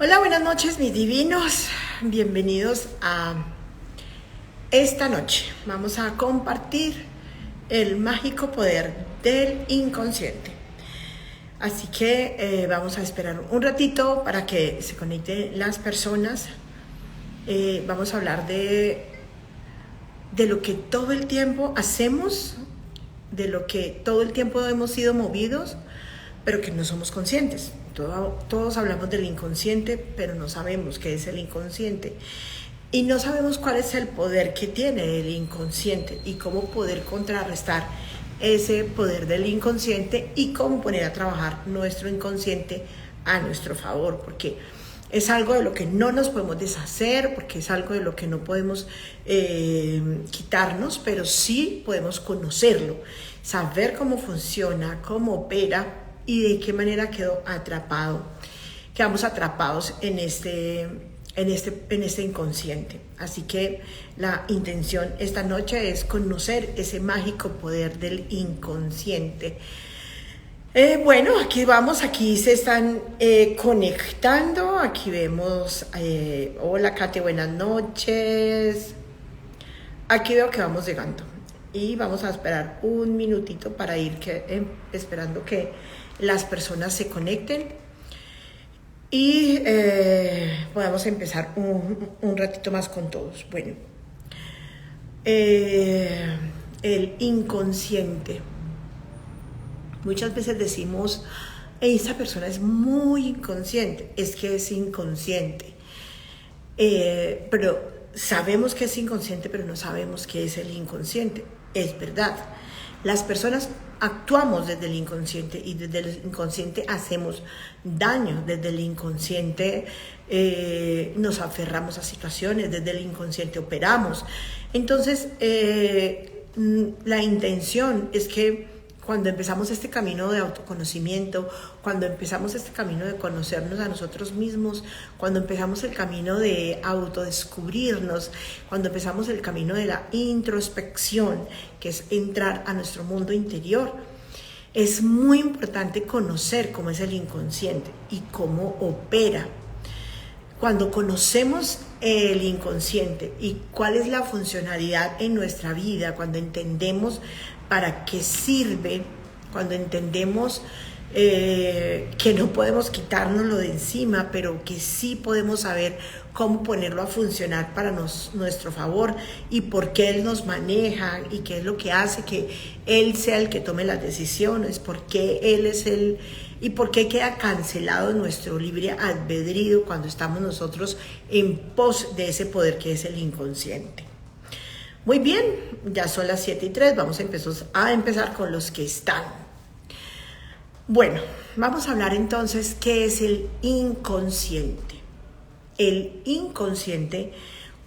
Hola, buenas noches mis divinos, bienvenidos a esta noche. Vamos a compartir el mágico poder del inconsciente. Así que vamos a esperar un ratito para que se conecten las personas. Vamos a hablar de lo que todo el tiempo hacemos, de lo que todo el tiempo hemos sido movidos, pero que no somos conscientes. Todos hablamos del inconsciente, pero no sabemos qué es el inconsciente. Y no sabemos cuál es el poder que tiene el inconsciente y cómo poder contrarrestar ese poder del inconsciente y cómo poner a trabajar nuestro inconsciente a nuestro favor, porque es algo de lo que no nos podemos deshacer, porque es algo de lo que no podemos quitarnos, pero sí podemos conocerlo, saber cómo funciona, cómo opera y de qué manera quedamos atrapados en este inconsciente. Así que la intención esta noche es conocer ese mágico poder del inconsciente. Bueno, aquí se están conectando, aquí vemos, hola Kate, buenas noches, aquí veo que vamos llegando y vamos a esperar un minutito para ir esperando que las personas se conecten y podamos empezar un ratito más con todos. Bueno, el inconsciente. Muchas veces decimos, esa persona es muy inconsciente, es que es inconsciente. Pero sabemos que es inconsciente, pero no sabemos qué es el inconsciente. Es verdad, las personas actuamos desde el inconsciente y desde el inconsciente hacemos daño, desde el inconsciente nos aferramos a situaciones, desde el inconsciente operamos. Entonces, la intención es que cuando empezamos este camino de autoconocimiento, cuando empezamos este camino de conocernos a nosotros mismos, cuando empezamos el camino de autodescubrirnos, cuando empezamos el camino de la introspección, que es entrar a nuestro mundo interior, es muy importante conocer cómo es el inconsciente y cómo opera. Cuando conocemos el inconsciente y cuál es la funcionalidad en nuestra vida, cuando entendemos para qué sirve, cuando entendemos que no podemos quitárnoslo de encima, pero que sí podemos saber cómo ponerlo a funcionar para nuestro favor y por qué Él nos maneja y qué es lo que hace que Él sea el que tome las decisiones, por qué Él es Él y por qué queda cancelado nuestro libre albedrío cuando estamos nosotros en pos de ese poder que es el inconsciente. Muy bien, ya son las 7:03, vamos a empezar con los que están. Bueno, vamos a hablar entonces qué es el inconsciente. El inconsciente,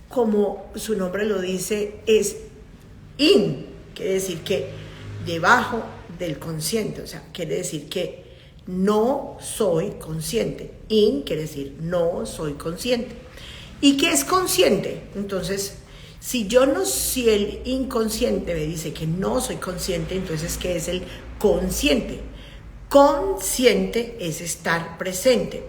como su nombre lo dice, es quiere decir que debajo del consciente, o sea, quiere decir que no soy consciente. Quiere decir no soy consciente. ¿Y qué es consciente? Entonces, si el inconsciente me dice que no soy consciente, entonces ¿qué es el consciente? Consciente es estar presente,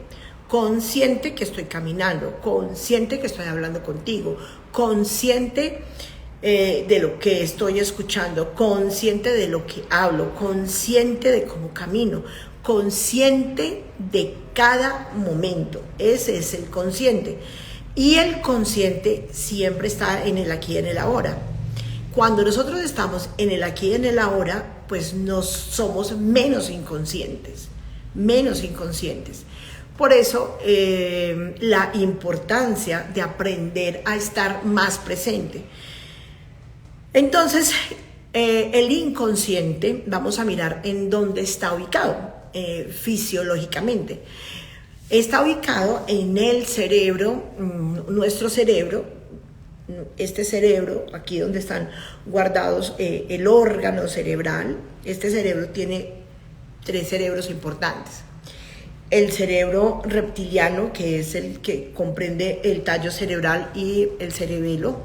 consciente que estoy caminando, consciente que estoy hablando contigo, consciente de lo que estoy escuchando, consciente de lo que hablo, consciente de cómo camino, consciente de cada momento. Ese es el consciente. Y el consciente siempre está en el aquí y en el ahora. Cuando nosotros estamos en el aquí y en el ahora, pues somos menos inconscientes. Por eso la importancia de aprender a estar más presente. Entonces, el inconsciente, vamos a mirar en dónde está ubicado fisiológicamente. Está ubicado en el cerebro, nuestro cerebro, este cerebro, aquí donde están guardados el órgano cerebral. Este cerebro tiene 3 cerebros importantes. El cerebro reptiliano, que es el que comprende el tallo cerebral y el cerebelo,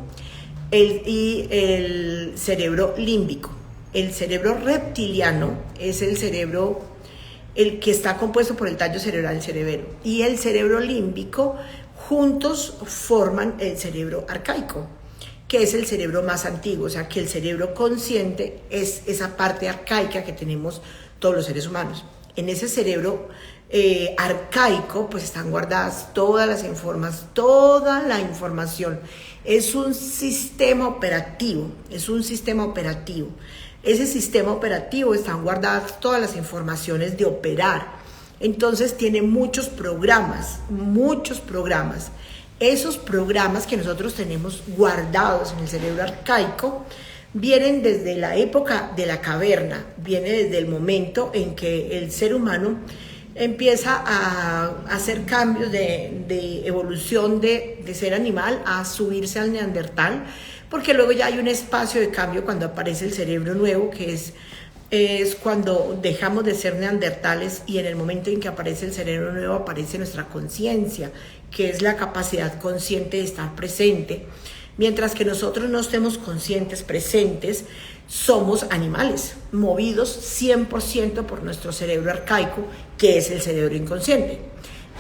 y el cerebro límbico. El cerebro reptiliano es el cerebro el que está compuesto por el tallo cerebral y el cerebelo, y el cerebro límbico, juntos forman el cerebro arcaico, que es el cerebro más antiguo. O sea, que el cerebro consciente es esa parte arcaica que tenemos todos los seres humanos. En ese cerebro arcaico, pues están guardadas toda la información. Es un sistema operativo, Ese sistema operativo están guardadas todas las informaciones de operar. Entonces tiene muchos programas. Esos programas que nosotros tenemos guardados en el cerebro arcaico vienen desde la época de la caverna, viene desde el momento en que el ser humano empieza a hacer cambios de evolución de ser animal a subirse al neandertal, porque luego ya hay un espacio de cambio cuando aparece el cerebro nuevo, que es cuando dejamos de ser neandertales, y en el momento en que aparece el cerebro nuevo aparece nuestra conciencia, que es la capacidad consciente de estar presente. Mientras que nosotros no estemos conscientes, presentes, somos animales, movidos 100% por nuestro cerebro arcaico, que es el cerebro inconsciente.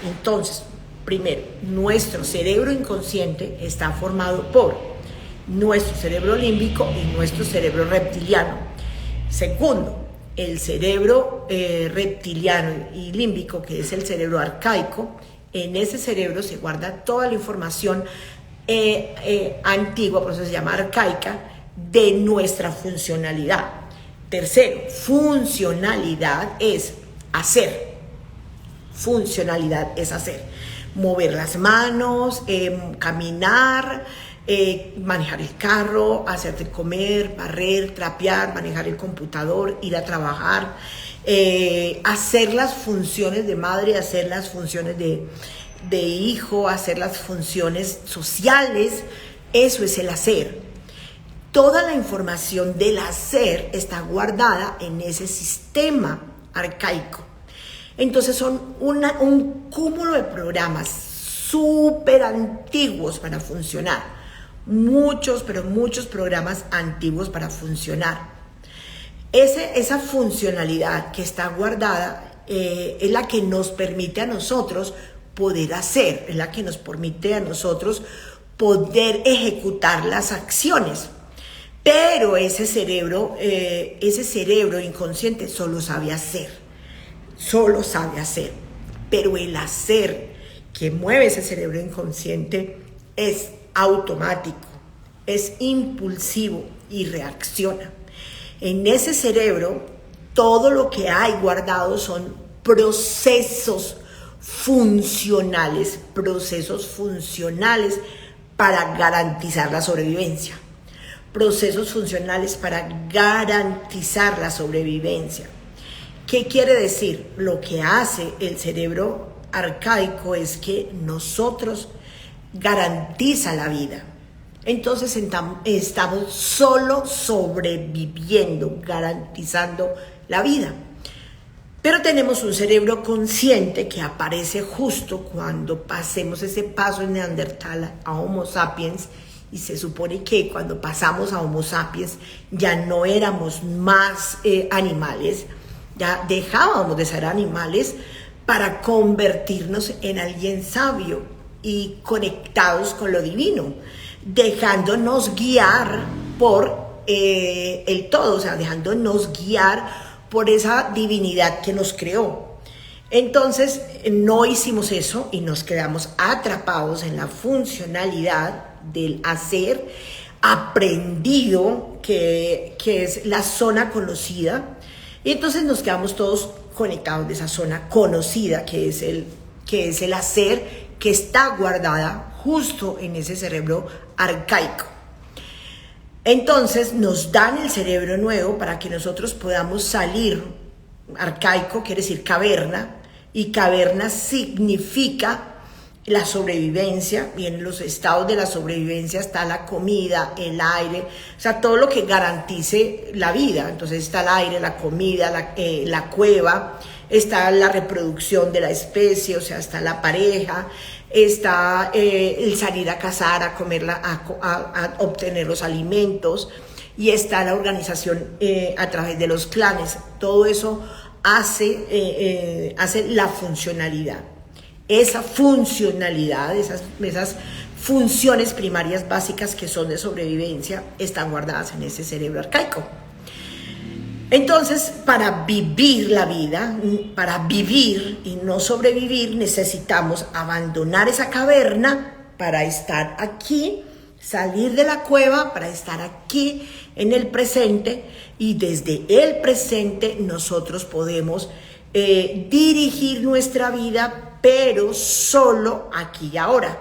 Entonces, primero, nuestro cerebro inconsciente está formado por nuestro cerebro límbico y nuestro cerebro reptiliano. Segundo, el cerebro reptiliano y límbico, que es el cerebro arcaico, en ese cerebro se guarda toda la información antigua, por eso se llama arcaica, de nuestra funcionalidad. Tercero, funcionalidad es hacer. Mover las manos, caminar, manejar el carro, hacerte comer, barrer, trapear, manejar el computador, ir a trabajar, hacer las funciones de madre, hacer las funciones de hijo, hacer las funciones sociales. Eso es el hacer. Toda la información del hacer está guardada en ese sistema arcaico. Entonces son un cúmulo de programas súper antiguos para funcionar. Muchos programas antiguos para funcionar. Esa funcionalidad que está guardada es la que nos permite a nosotros poder hacer, es la que nos permite a nosotros poder ejecutar las acciones. Pero ese cerebro inconsciente solo sabe hacer. Pero el hacer que mueve ese cerebro inconsciente es automático, es impulsivo y reacciona. En ese cerebro, todo lo que hay guardado son procesos funcionales para garantizar la sobrevivencia. ¿Qué quiere decir? Lo que hace el cerebro arcaico es que nosotros garantiza la vida. Entonces estamos solo sobreviviendo, garantizando la vida. Pero tenemos un cerebro consciente que aparece justo cuando pasemos ese paso en Neandertal a Homo sapiens, y se supone que cuando pasamos a Homo sapiens ya no éramos más animales, ya dejábamos de ser animales para convertirnos en alguien sabio y conectados con lo divino, dejándonos guiar por el todo, o sea, dejándonos guiar por esa divinidad que nos creó. Entonces no hicimos eso y nos quedamos atrapados en la funcionalidad del hacer aprendido, que es la zona conocida, y entonces nos quedamos todos conectados de esa zona conocida, que es el hacer, que está guardada justo en ese cerebro arcaico. Entonces nos dan el cerebro nuevo para que nosotros podamos salir. Arcaico quiere decir caverna, y caverna significa la sobrevivencia, y en los estados de la sobrevivencia está la comida, el aire, o sea, todo lo que garantice la vida. Entonces está el aire, la comida, la cueva, está la reproducción de la especie, o sea, está la pareja, está el salir a cazar, a comer, a obtener los alimentos, y está la organización a través de los clanes. Todo eso hace la funcionalidad. Esa funcionalidad, esas funciones primarias básicas que son de sobrevivencia, están guardadas en ese cerebro arcaico. Entonces, para vivir la vida, para vivir y no sobrevivir, necesitamos abandonar esa caverna para estar aquí, salir de la cueva para estar aquí en el presente, y desde el presente nosotros podemos dirigir nuestra vida, pero solo aquí y ahora.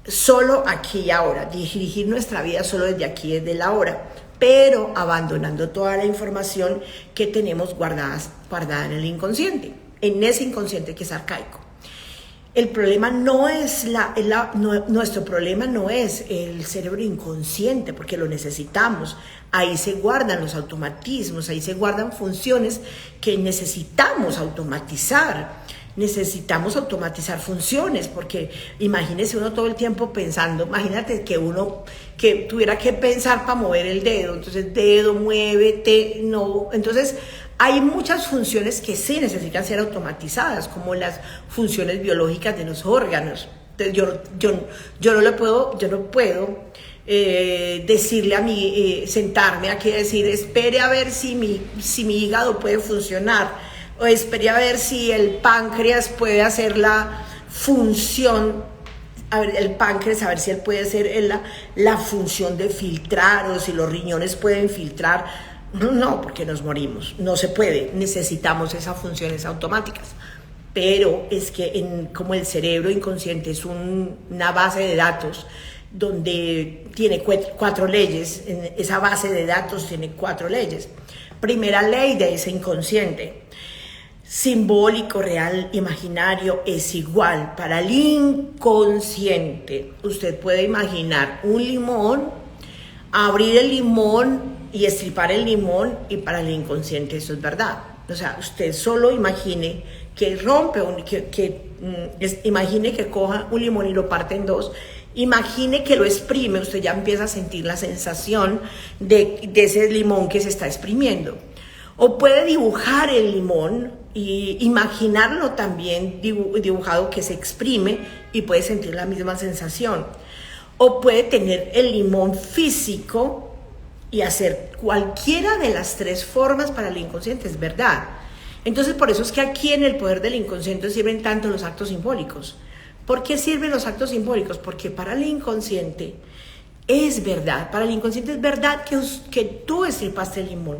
Solo aquí y ahora. Dirigir nuestra vida solo desde aquí, desde el ahora, pero abandonando toda la información que tenemos guardada en el inconsciente, en ese inconsciente que es arcaico. El problema no es nuestro problema no es el cerebro inconsciente, porque lo necesitamos. Ahí se guardan los automatismos, ahí se guardan funciones que necesitamos automatizar. Necesitamos automatizar funciones, porque imagínese uno todo el tiempo pensando, imagínate que uno que tuviera que pensar para mover el dedo, entonces dedo, muévete, no, entonces hay muchas funciones que sí necesitan ser automatizadas, como las funciones biológicas de los órganos. Entonces yo no puedo decirle a mí, sentarme aquí y decir, espere a ver si mi hígado puede funcionar, o espere a ver si el páncreas puede hacer la función, a ver si él puede hacer la función de filtrar, o si los riñones pueden filtrar. No, porque nos morimos, no se puede, necesitamos esas funciones automáticas. Pero es que como el cerebro inconsciente es una base de datos donde tiene 4 leyes, en esa base de datos tiene 4 leyes. Primera ley de ese inconsciente: simbólico, real, imaginario es igual. Para el inconsciente, usted puede imaginar un limón, abrir el limón y estripar el limón, y para el inconsciente eso es verdad. O sea, usted solo imagine que imagine que coja un limón y lo parte en 2, imagine que lo exprime, usted ya empieza a sentir la sensación de ese limón que se está exprimiendo. O puede dibujar el limón y imaginarlo también dibujado, que se exprime, y puede sentir la misma sensación. O puede tener el limón físico y hacer cualquiera de las 3 formas. Para el inconsciente es verdad. Entonces, por eso es que aquí en el poder del inconsciente sirven tanto los actos simbólicos. ¿Por qué sirven los actos simbólicos? Porque para el inconsciente es verdad. Para el inconsciente es verdad que tú estripaste el limón.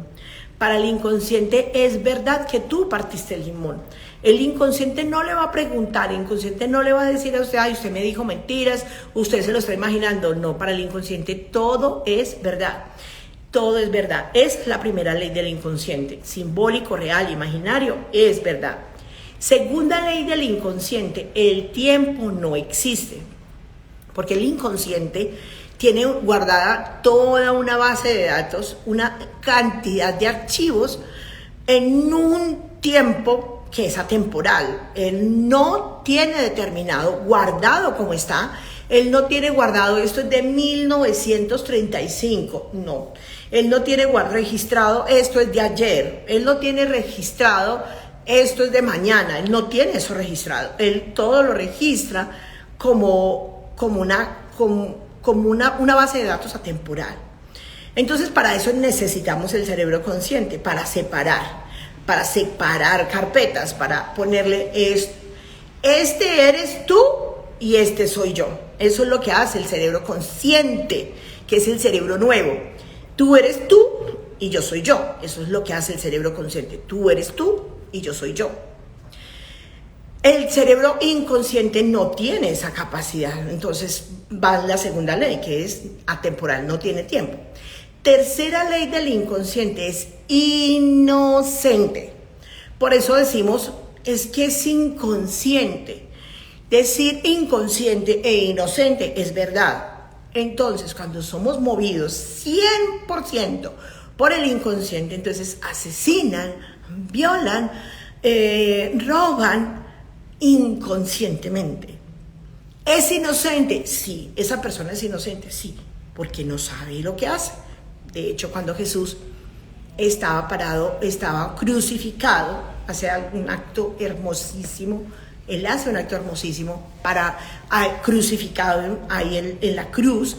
Para el inconsciente es verdad que tú partiste el limón. El inconsciente no le va a preguntar, el inconsciente no le va a decir a usted, ay, usted me dijo mentiras, usted se lo está imaginando. No, para el inconsciente todo es verdad. Todo es verdad. Es la primera ley del inconsciente. Simbólico, real, imaginario, es verdad. Segunda ley del inconsciente: el tiempo no existe. Porque el inconsciente tiene guardada toda una base de datos, una cantidad de archivos en un tiempo que es atemporal. Él no tiene determinado, guardado como está. Él no tiene guardado, esto es de 1935, no. Él no tiene registrado, esto es de ayer. Él no tiene registrado, esto es de mañana. Él no tiene eso registrado. Él todo lo registra como una base de datos atemporal. Entonces, para eso necesitamos el cerebro consciente, para separar carpetas, para ponerle este eres tú y este soy yo. Eso es lo que hace el cerebro consciente, que es el cerebro nuevo. Tú eres tú y yo soy yo. Eso es lo que hace el cerebro consciente. Tú eres tú y yo soy yo. El cerebro inconsciente no tiene esa capacidad. Entonces va la segunda ley, que es atemporal, no tiene tiempo. Tercera ley del inconsciente: es inocente. Por eso decimos, es que es inconsciente. Decir inconsciente e inocente es verdad. Entonces, cuando somos movidos 100% por el inconsciente, entonces asesinan, violan, roban inconscientemente. ¿Es inocente? Sí. ¿Esa persona es inocente? Sí, porque no sabe lo que hace. De hecho, cuando Jesús estaba parado, estaba crucificado, hace un acto hermosísimo. Él hace un acto hermosísimo crucificado ahí en la cruz,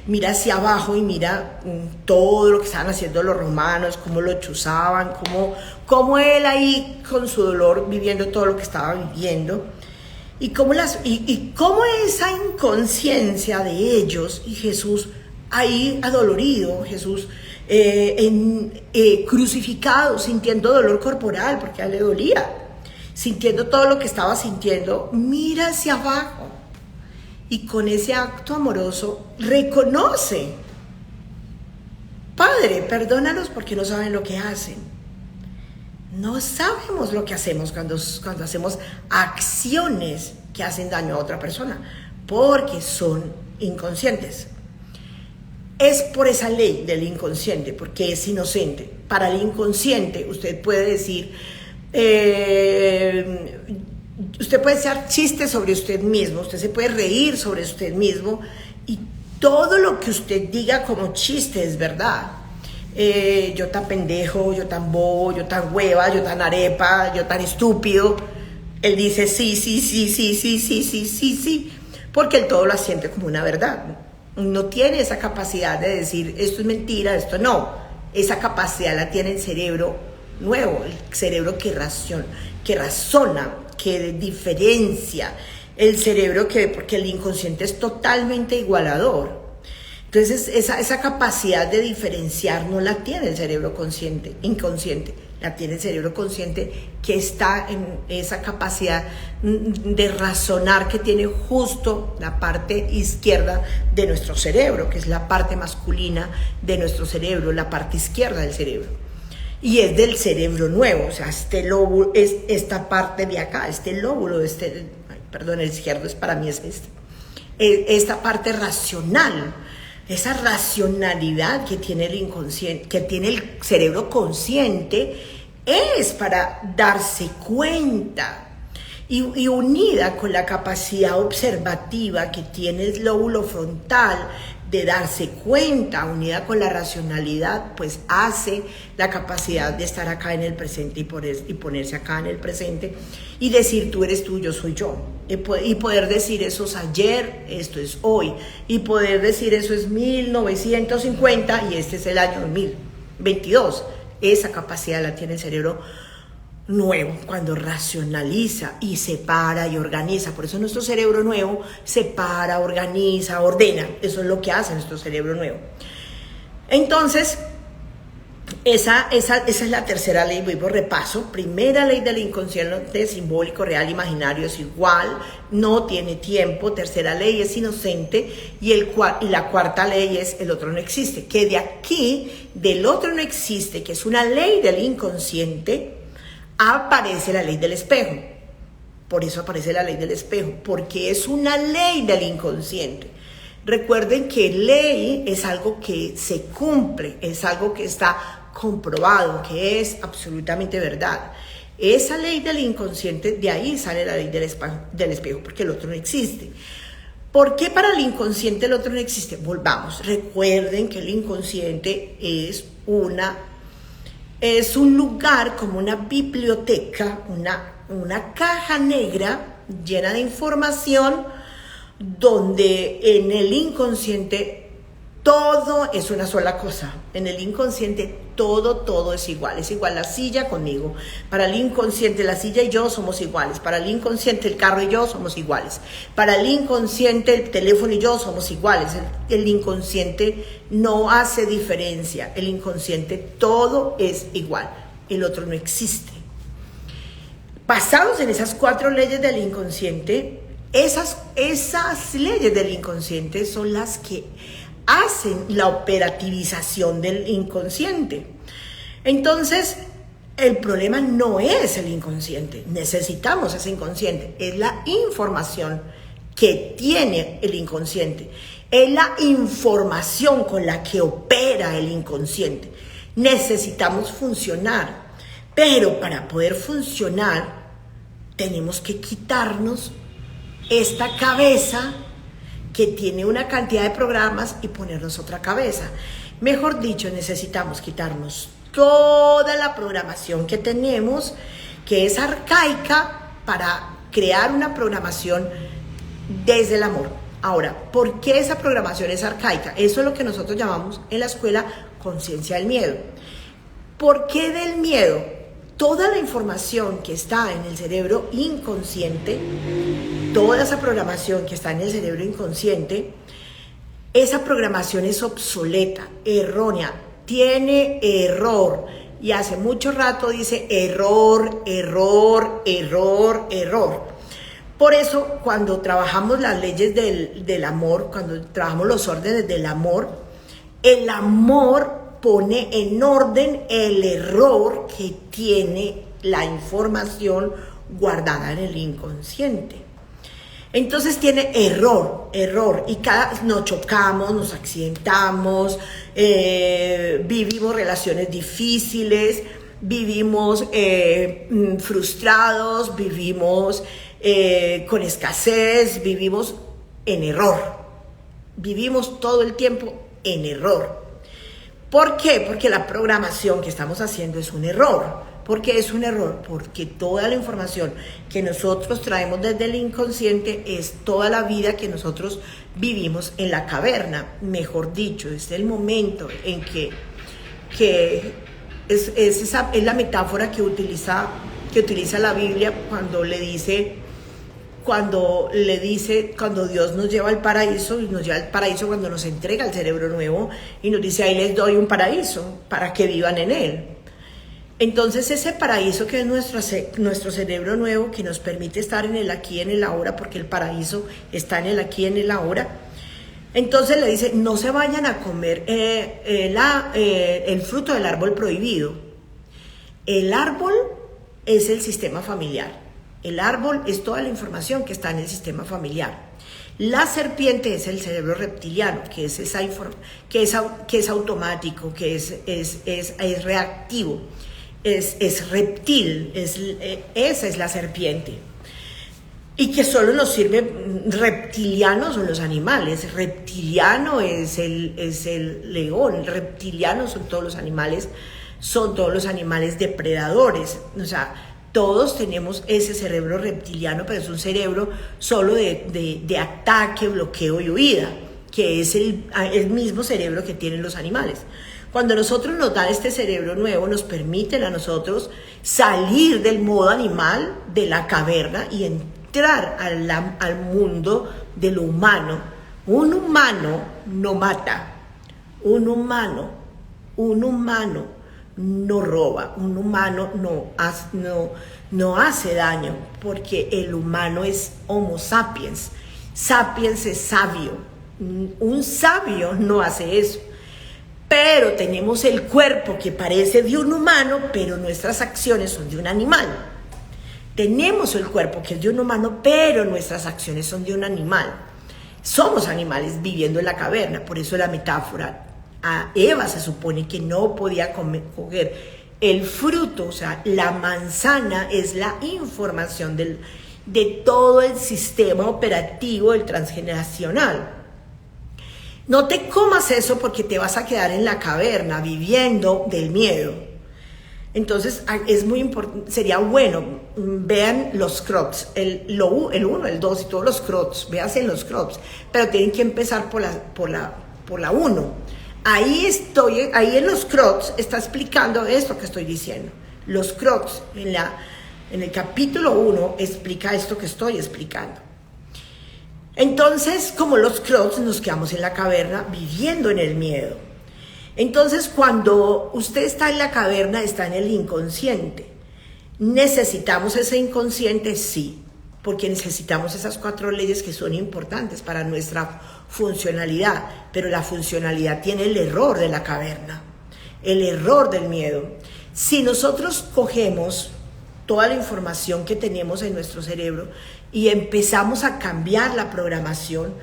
mira hacia abajo y mira todo lo que estaban haciendo los romanos, cómo lo chuzaban, cómo él ahí con su dolor viviendo todo lo que estaba viviendo, y cómo esa inconsciencia de ellos y Jesús ahí adolorido, Jesús crucificado, sintiendo dolor corporal porque a él le dolía, sintiendo todo lo que estaba sintiendo, mira hacia abajo y con ese acto amoroso reconoce: Padre, perdónalos porque no saben lo que hacen. No sabemos lo que hacemos cuando hacemos acciones que hacen daño a otra persona, porque son inconscientes. Es por esa ley del inconsciente, porque es inocente. Para el inconsciente usted puede decir, usted puede hacer chistes sobre usted mismo, usted se puede reír sobre usted mismo, y todo lo que usted diga como chiste es verdad. Yo tan pendejo, yo tan bobo, yo tan hueva, yo tan arepa, yo tan estúpido. Él dice sí, porque él todo lo siente como una verdad. No tiene esa capacidad de decir esto es mentira, esto no. Esa capacidad la tiene el cerebro nuevo, el cerebro que razona, que diferencia, el cerebro porque el inconsciente es totalmente igualador. Entonces esa capacidad de diferenciar no la tiene el cerebro inconsciente, la tiene el cerebro consciente, que está en esa capacidad de razonar que tiene justo la parte izquierda de nuestro cerebro, que es la parte masculina de nuestro cerebro, la parte izquierda del cerebro. Y es del cerebro nuevo, o sea, este lóbulo es esta parte de acá, este lóbulo, el izquierdo para mí es esta parte racional. Esa racionalidad que tiene el inconsciente, que tiene el cerebro consciente, es para darse cuenta, y unida con la capacidad observativa que tiene el lóbulo frontal de darse cuenta, unida con la racionalidad, pues hace la capacidad de estar acá en el presente y ponerse acá en el presente y decir: tú eres tú, yo soy yo, y poder decir eso es ayer, esto es hoy, y poder decir eso es 1950 y este es el año 2022. Esa capacidad la tiene el cerebro nuevo cuando racionaliza y separa y organiza. Por eso nuestro cerebro nuevo separa, organiza, ordena. Eso es lo que hace nuestro cerebro nuevo. Entonces, esa es la tercera ley. Voy por repaso. Primera ley del inconsciente: simbólico, real, imaginario es igual, no tiene tiempo. Tercera ley es inocente, y la cuarta ley es el otro no existe. Que de aquí, del otro no existe, que es una ley del inconsciente, aparece la ley del espejo. Por eso aparece la ley del espejo, porque es una ley del inconsciente. Recuerden que ley es algo que se cumple, es algo que está comprobado, que es absolutamente verdad. Esa ley del inconsciente, de ahí sale la ley del espejo, porque el otro no existe. ¿Por qué para el inconsciente el otro no existe? Volvamos, recuerden que el inconsciente es un lugar como una biblioteca, una caja negra llena de información, donde en el inconsciente todo es una sola cosa. En el inconsciente todo es igual la silla conmigo. Para el inconsciente la silla y yo somos iguales. Para el inconsciente el carro y yo somos iguales. Para el inconsciente el teléfono y yo somos iguales. El inconsciente no hace diferencia. El inconsciente todo es igual. El otro no existe. Basados en esas 4 leyes del inconsciente, esas leyes del inconsciente son las que hacen la operativización del inconsciente. Entonces, el problema no es el inconsciente, necesitamos ese inconsciente, es la información que tiene el inconsciente, es la información con la que opera el inconsciente. Necesitamos funcionar, pero para poder funcionar tenemos que quitarnos esta cabeza que tiene una cantidad de programas y ponernos otra cabeza. Mejor dicho, necesitamos quitarnos toda la programación que tenemos, que es arcaica, para crear una programación desde el amor. Ahora, ¿por qué esa programación es arcaica? Eso es lo que nosotros llamamos en la escuela conciencia del miedo. ¿Por qué del miedo? Toda la información que está en el cerebro inconsciente, toda esa programación que está en el cerebro inconsciente, esa programación es obsoleta, errónea, tiene error. Y hace mucho rato dice error, error, error, error. Por eso, cuando trabajamos las leyes del amor, cuando trabajamos los órdenes del amor, el amor pone en orden el error que tiene la información guardada en el inconsciente. Entonces tiene error, y nos chocamos, nos accidentamos, vivimos relaciones difíciles, vivimos frustrados, vivimos con escasez, vivimos en error, vivimos todo el tiempo en error. ¿Por qué? Porque la programación que estamos haciendo es un error. ¿Por qué es un error? Porque toda la información que nosotros traemos desde el inconsciente es toda la vida que nosotros vivimos en la caverna. Mejor dicho, es el momento en que es la metáfora que utiliza la Biblia cuando Dios nos lleva al paraíso, y nos lleva al paraíso cuando nos entrega el cerebro nuevo y nos dice: ahí les doy un paraíso para que vivan en él. Entonces ese paraíso que es nuestro cerebro nuevo, que nos permite estar en el aquí y en el ahora, porque el paraíso está en el aquí y en el ahora, entonces le dice: no se vayan a comer el fruto del árbol prohibido. El árbol es el sistema familiar. El árbol es toda la información que está en el sistema familiar. La serpiente es el cerebro reptiliano, que es que es automático, que es reactivo, es reptil, esa es la serpiente. Y que solo nos sirve, reptilianos son los animales, reptiliano es el león, reptiliano son todos los animales depredadores. O sea, todos tenemos ese cerebro reptiliano, pero es un cerebro solo de ataque, bloqueo y huida, que es el mismo cerebro que tienen los animales. Cuando nosotros nos dan este cerebro nuevo, nos permiten a nosotros salir del modo animal, de la caverna, y entrar al mundo de lo humano. Un humano no mata, un humano no roba, un humano no hace daño, porque el humano es Homo sapiens. Sapiens es sabio. Un sabio no hace eso. Pero tenemos el cuerpo que parece de un humano, pero nuestras acciones son de un animal. Tenemos el cuerpo que es de un humano, pero nuestras acciones son de un animal. Somos animales viviendo en la caverna. Por eso la metáfora: a Eva se supone que no podía coger el fruto, o sea, la manzana es la información de todo el sistema operativo del transgeneracional. No te comas eso, porque te vas a quedar en la caverna viviendo del miedo. Entonces es muy importante, sería bueno, vean los crops, el 1, el 2 y todos los crops, véanse en los crops, pero tienen que empezar por la 1. Ahí en los crops está explicando esto que estoy diciendo. Los crops en el capítulo 1 explica esto que estoy explicando. Entonces, como los crocs, nos quedamos en la caverna viviendo en el miedo. Entonces, cuando usted está en la caverna, está en el inconsciente. ¿Necesitamos ese inconsciente? Sí, porque necesitamos esas 4 leyes que son importantes para nuestra funcionalidad, pero la funcionalidad tiene el error de la caverna, el error del miedo. Si nosotros cogemos toda la información que tenemos en nuestro cerebro y empezamos a cambiar la programación,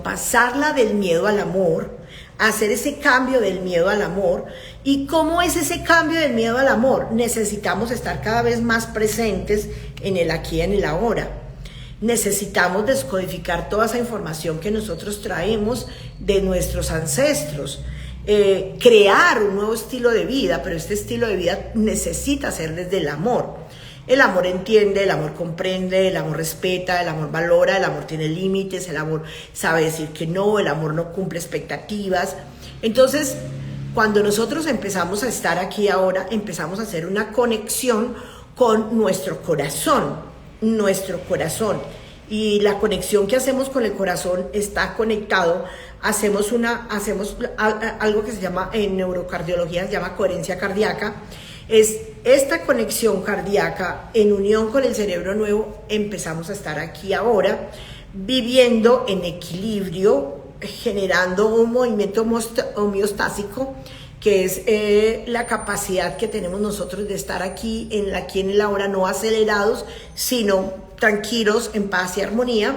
pasarla del miedo al amor, hacer ese cambio del miedo al amor. ¿Y cómo es ese cambio del miedo al amor? Necesitamos estar cada vez más presentes en el aquí y en el ahora. Necesitamos descodificar toda esa información que nosotros traemos de nuestros ancestros. crear un nuevo estilo de vida, pero este estilo de vida necesita ser desde el amor. El amor entiende, el amor comprende, el amor respeta, el amor valora, el amor tiene límites, el amor sabe decir que no, el amor no cumple expectativas. Entonces, cuando nosotros empezamos a estar aquí ahora, empezamos a hacer una conexión con nuestro corazón. Y la conexión que hacemos con el corazón está conectado. Hacemos algo que se llama, en neurocardiología, se llama coherencia cardíaca. Es esta conexión cardíaca en unión con el cerebro nuevo. Empezamos a estar aquí ahora, viviendo en equilibrio, generando un movimiento homeostásico, que es la capacidad que tenemos nosotros de estar aquí en el ahora, no acelerados, sino tranquilos, en paz y armonía.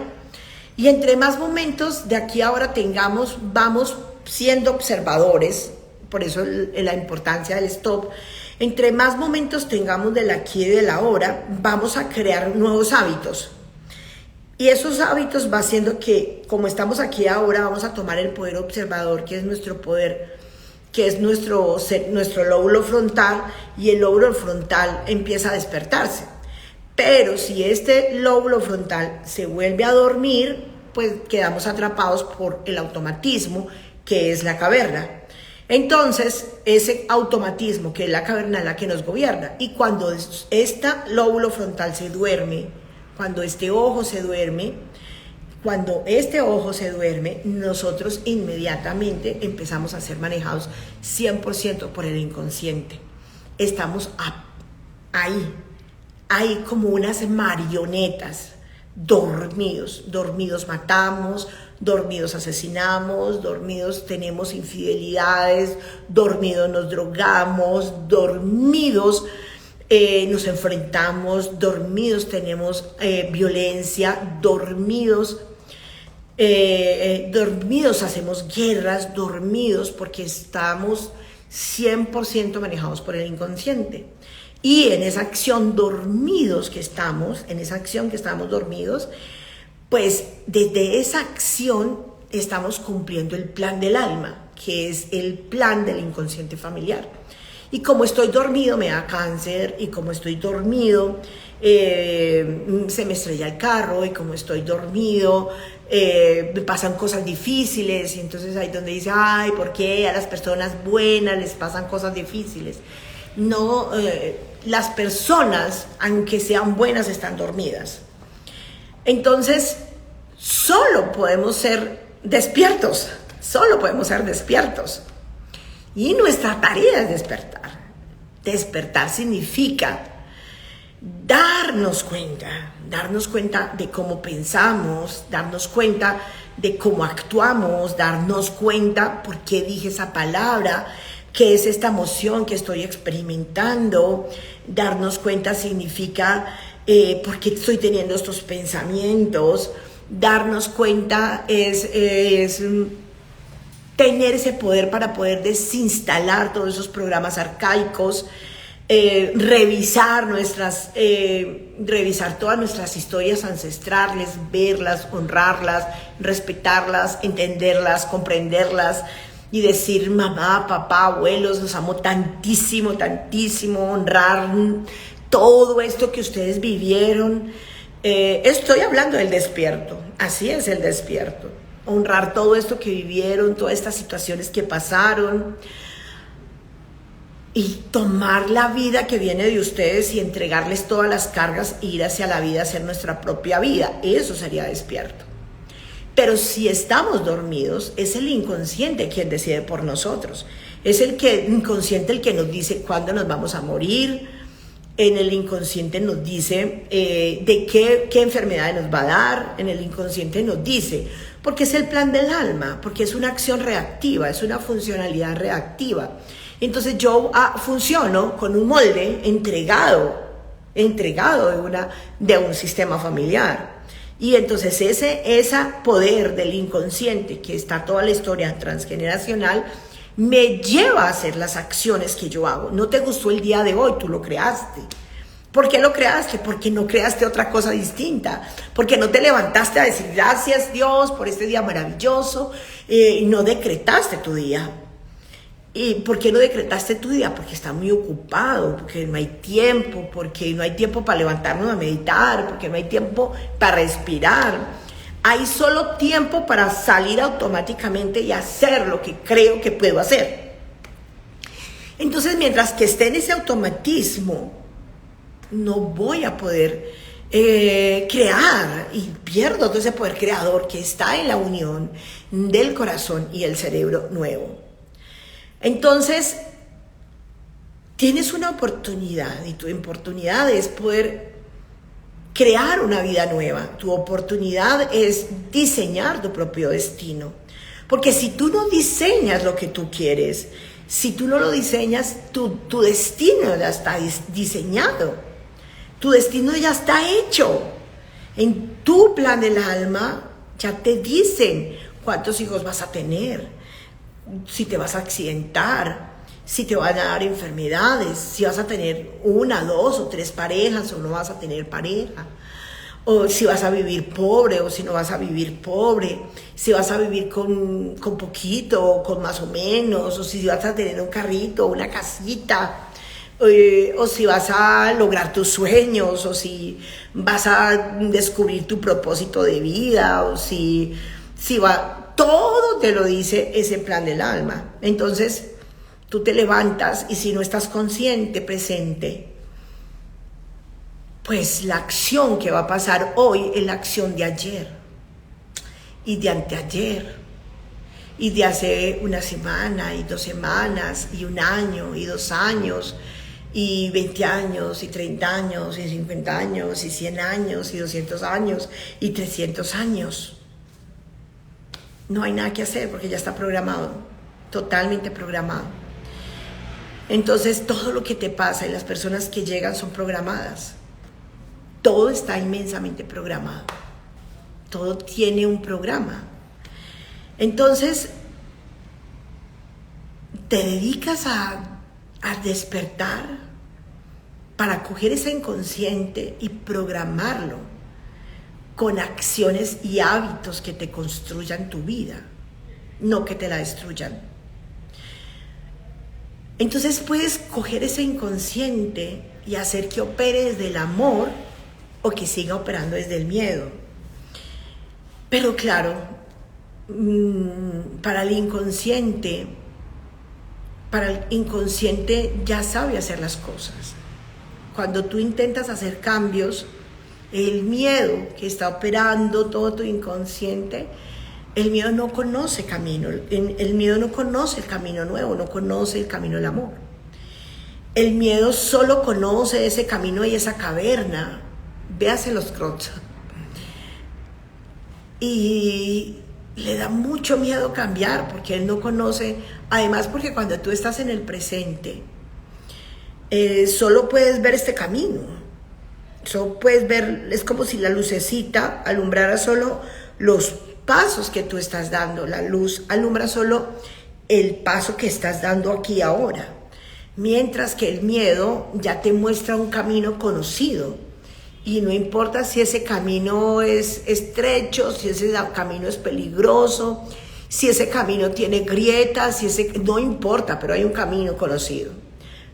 Y entre más momentos de aquí a ahora tengamos, vamos siendo observadores, por eso la importancia del stop. Entre más momentos tengamos del aquí y del ahora, vamos a crear nuevos hábitos. Y esos hábitos va haciendo que, como estamos aquí ahora, vamos a tomar el poder observador, que es nuestro poder, que es nuestro lóbulo frontal, y el lóbulo frontal empieza a despertarse. Pero si este lóbulo frontal se vuelve a dormir, pues quedamos atrapados por el automatismo, que es la caverna. Entonces, ese automatismo, que es la caverna, es la que nos gobierna. Y cuando este lóbulo frontal se duerme, cuando este ojo se duerme, nosotros inmediatamente empezamos a ser manejados 100% por el inconsciente. Estamos ahí como unas marionetas, dormidos matamos, dormidos asesinamos, dormidos tenemos infidelidades, dormidos nos drogamos, dormidos nos enfrentamos, dormidos tenemos violencia, dormidos hacemos guerras, dormidos porque estamos 100% manejados por el inconsciente. Y en esa acción que estamos dormidos, pues desde esa acción estamos cumpliendo el plan del alma, que es el plan del inconsciente familiar. Y como estoy dormido me da cáncer, y como estoy dormido se me estrella el carro, y como estoy dormido me pasan cosas difíciles, y entonces ahí donde dice, ay, ¿por qué a las personas buenas les pasan cosas difíciles? No, las personas, aunque sean buenas, están dormidas. Entonces, solo podemos ser despiertos. Y nuestra tarea es despertar. Despertar significa darnos cuenta de cómo pensamos, darnos cuenta de cómo actuamos, darnos cuenta por qué dije esa palabra, qué es esta emoción que estoy experimentando. Darnos cuenta significa por qué estoy teniendo estos pensamientos. Darnos cuenta es tener ese poder para poder desinstalar todos esos programas arcaicos, revisar todas nuestras historias ancestrales, verlas, honrarlas, respetarlas, entenderlas, comprenderlas, y decir, mamá, papá, abuelos, los amo tantísimo, honrar todo esto que ustedes vivieron. Estoy hablando del despierto, así es el despierto. Honrar todo esto que vivieron, todas estas situaciones que pasaron, y tomar la vida que viene de ustedes y entregarles todas las cargas e ir hacia la vida, hacer nuestra propia vida. Eso sería despierto. Pero si estamos dormidos, es el inconsciente quien decide por nosotros. Es el inconsciente el que nos dice cuándo nos vamos a morir. En el inconsciente nos dice de qué enfermedad nos va a dar. En el inconsciente nos dice, porque es el plan del alma, porque es una acción reactiva, es una funcionalidad reactiva. Entonces yo funciono con un molde entregado de un sistema familiar. Y entonces ese poder del inconsciente, que está toda la historia transgeneracional, me lleva a hacer las acciones que yo hago. No te gustó el día de hoy, tú lo creaste. ¿Por qué lo creaste? Porque no creaste otra cosa distinta. Porque no te levantaste a decir gracias Dios por este día maravilloso, y no decretaste tu día. ¿Y por qué no decretaste tu día? Porque está muy ocupado, porque no hay tiempo, porque no hay tiempo para levantarnos a meditar, porque no hay tiempo para respirar. Hay solo tiempo para salir automáticamente y hacer lo que creo que puedo hacer. Entonces, mientras que esté en ese automatismo, no voy a poder crear, y pierdo todo ese poder creador que está en la unión del corazón y el cerebro nuevo. Entonces, tienes una oportunidad, y tu oportunidad es poder crear una vida nueva. Tu oportunidad es diseñar tu propio destino. Porque si tú no diseñas lo que tú quieres, si tú no lo diseñas, tu destino ya está diseñado. Tu destino ya está hecho. En tu plan del alma ya te dicen cuántos hijos vas a tener, si te vas a accidentar, si te van a dar enfermedades, si vas a tener 1, 2 o 3 parejas o no vas a tener pareja, o si vas a vivir pobre o si no vas a vivir pobre, si vas a vivir con poquito o con más o menos, o si vas a tener un carrito, una casita, o si vas a lograr tus sueños, o si vas a descubrir tu propósito de vida, o si va, todo te lo dice ese plan del alma. Entonces tú te levantas y si no estás consciente, presente, pues la acción que va a pasar hoy es la acción de ayer y de anteayer y de hace una semana y 2 semanas y 1 año y 2 años y 20 años y 30 años y 50 años y 100 años y 200 años y 300 años. No hay nada que hacer porque ya está programado, totalmente programado. Entonces todo lo que te pasa y las personas que llegan son programadas. Todo está inmensamente programado. Todo tiene un programa. Entonces te dedicas a despertar para coger ese inconsciente y programarlo con acciones y hábitos que te construyan tu vida, no que te la destruyan. Entonces puedes coger ese inconsciente y hacer que opere desde el amor o que siga operando desde el miedo. Pero claro, para el inconsciente ya sabe hacer las cosas. Cuando tú intentas hacer cambios, el miedo que está operando todo tu inconsciente, el miedo no conoce camino, el miedo no conoce el camino nuevo, no conoce el camino del amor. El miedo solo conoce ese camino y esa caverna, véase los crocs. Y le da mucho miedo cambiar porque él no conoce, además porque cuando tú estás en el presente, solo puedes ver este camino, solo puedes ver, es como si la lucecita alumbrara solo los pasos que tú estás dando, la luz alumbra solo el paso que estás dando aquí ahora, mientras que el miedo ya te muestra un camino conocido y no importa si ese camino es estrecho, si ese camino es peligroso, si ese camino tiene grietas, no importa, pero hay un camino conocido.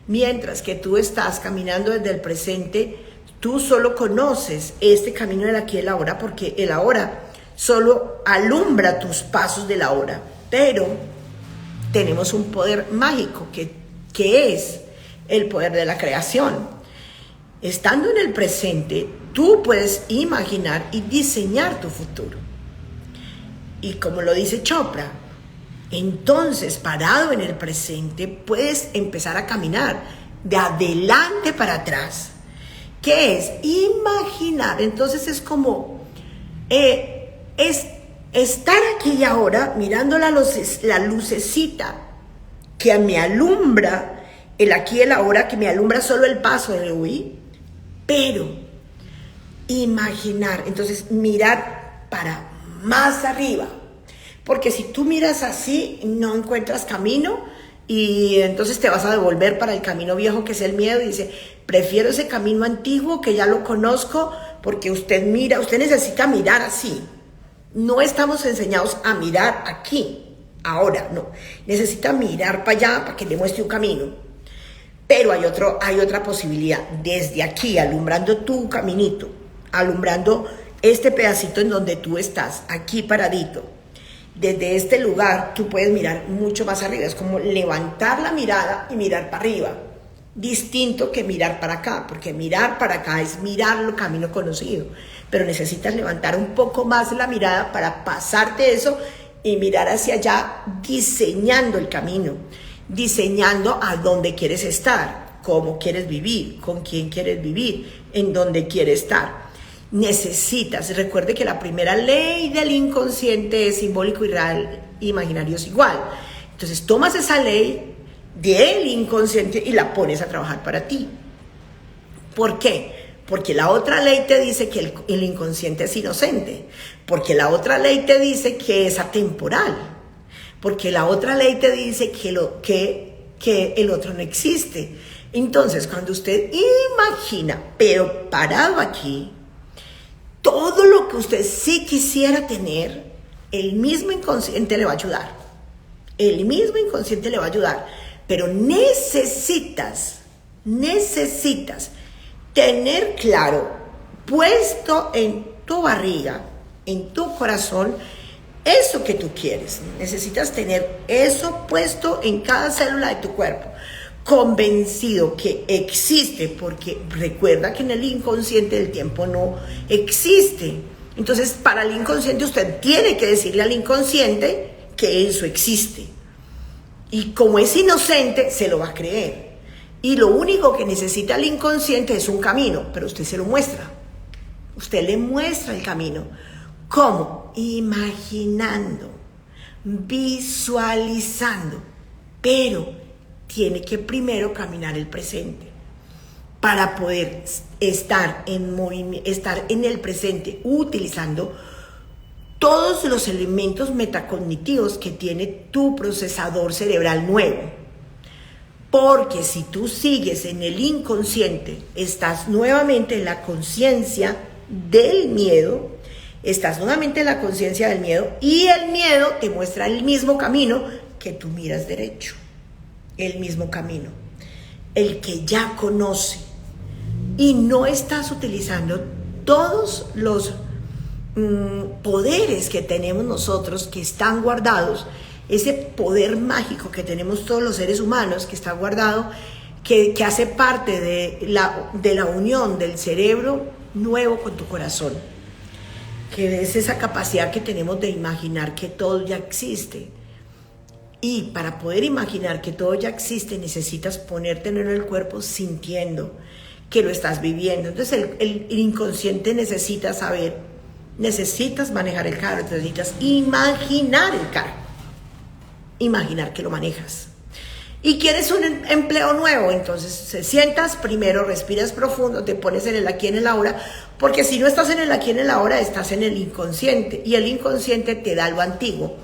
Mientras que tú estás caminando desde el presente, tú solo conoces este camino del aquí y el ahora, porque el ahora solo alumbra tus pasos del ahora. Pero tenemos un poder mágico que es el poder de la creación. Estando en el presente, tú puedes imaginar y diseñar tu futuro. Y como lo dice Chopra, entonces, parado en el presente, puedes empezar a caminar de adelante para atrás. ¿Qué es? Imaginar. Entonces es como es estar aquí y ahora mirando la lucecita que me alumbra el aquí y el ahora, que me alumbra solo el paso de hoy, pero imaginar, entonces mirar para más arriba. Porque si tú miras así, no encuentras camino y entonces te vas a devolver para el camino viejo que es el miedo y dice, prefiero ese camino antiguo que ya lo conozco porque usted necesita mirar así. No estamos enseñados a mirar aquí, ahora, no. Necesita mirar para allá para que le muestre un camino. Pero hay otra posibilidad. Desde aquí, alumbrando tu caminito, alumbrando este pedacito en donde tú estás, aquí paradito. Desde este lugar tú puedes mirar mucho más arriba. Es como levantar la mirada y mirar para arriba. Distinto que mirar para acá, porque mirar para acá es mirar el camino conocido. Pero necesitas levantar un poco más la mirada para pasarte eso y mirar hacia allá, diseñando el camino, diseñando a dónde quieres estar, cómo quieres vivir, con quién quieres vivir, en dónde quieres estar. Recuerde que la primera ley del inconsciente es simbólico y real, imaginario es igual. Entonces tomas esa ley del inconsciente y la pones a trabajar para ti. ¿Por qué? Porque la otra ley te dice que el inconsciente es inocente, porque la otra ley te dice que es atemporal, porque la otra ley te dice que el otro no existe. Entonces, cuando usted imagina, pero parado aquí, todo lo que usted sí quisiera tener, el mismo inconsciente le va a ayudar. El mismo inconsciente le va a ayudar, pero necesitas tener claro, puesto en tu barriga, en tu corazón, eso que tú quieres. Necesitas tener eso puesto en cada célula de tu cuerpo, convencido que existe, porque recuerda que en el inconsciente el tiempo no existe. Entonces, para el inconsciente usted tiene que decirle al inconsciente que eso existe. Y como es inocente, se lo va a creer. Y lo único que necesita el inconsciente es un camino, pero usted se lo muestra. Usted le muestra el camino. ¿Cómo? Imaginando, visualizando. Pero tiene que primero caminar el presente. Para poder estar en el presente utilizando todos los elementos metacognitivos que tiene tu procesador cerebral nuevo. Porque si tú sigues en el inconsciente, estás nuevamente en la conciencia del miedo, y el miedo te muestra el mismo camino que tú miras derecho, el mismo camino, el que ya conoce, y no estás utilizando todos los poderes que tenemos nosotros, que están guardados, ese poder mágico que tenemos todos los seres humanos, que está guardado, que hace parte de la unión del cerebro nuevo con tu corazón, que es esa capacidad que tenemos de imaginar que todo ya existe. Y para poder imaginar que todo ya existe, necesitas ponértelo en el cuerpo sintiendo que lo estás viviendo. Entonces el inconsciente necesita saber, necesitas manejar el carro, necesitas imaginar el carro, imaginar que lo manejas. Y quieres un empleo nuevo, entonces te sientas, primero respiras profundo, te pones en el aquí, en el ahora, porque si no estás en el aquí, en el ahora, estás en el inconsciente, y el inconsciente te da lo antiguo,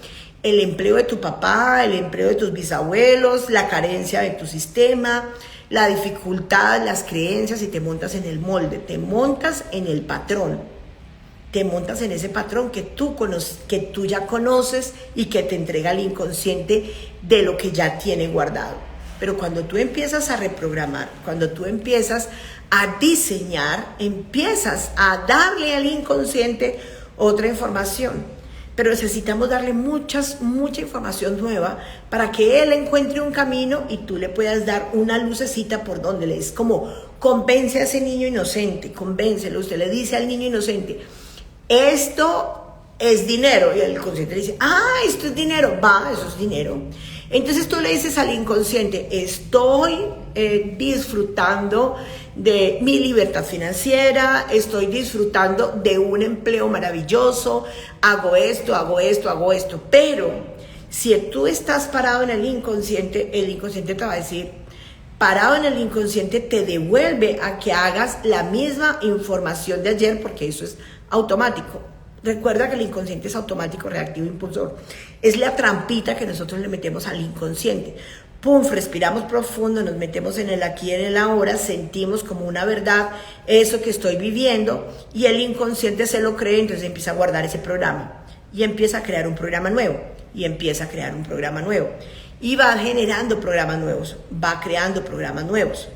el empleo de tu papá, el empleo de tus bisabuelos, la carencia de tu sistema, la dificultad, las creencias, y te montas en el molde, te montas en el patrón, te montas en ese patrón que tú ya conoces y que te entrega el inconsciente de lo que ya tiene guardado. Pero cuando tú empiezas a reprogramar, cuando tú empiezas a diseñar, empiezas a darle al inconsciente otra información. Pero necesitamos darle mucha información nueva para que él encuentre un camino y tú le puedas dar una lucecita por donde le es como convence a ese niño inocente, convéncelo. Usted le dice al niño inocente, esto es dinero, y el inconsciente le dice, esto es dinero, eso es dinero. Entonces tú le dices al inconsciente, estoy disfrutando de mi libertad financiera, estoy disfrutando de un empleo maravilloso, hago esto, pero si tú estás parado en el inconsciente te va a decir, parado en el inconsciente te devuelve a que hagas la misma información de ayer, porque eso es automático. Recuerda que el inconsciente es automático, reactivo, impulsor. Es la trampita que nosotros le metemos al inconsciente. Pum, respiramos profundo, nos metemos en el aquí y en el ahora, sentimos como una verdad eso que estoy viviendo, y el inconsciente se lo cree, entonces empieza a guardar ese programa. y empieza a crear un programa nuevo, y empieza a crear un programa nuevo, y va generando programas nuevos, va creando programas nuevos.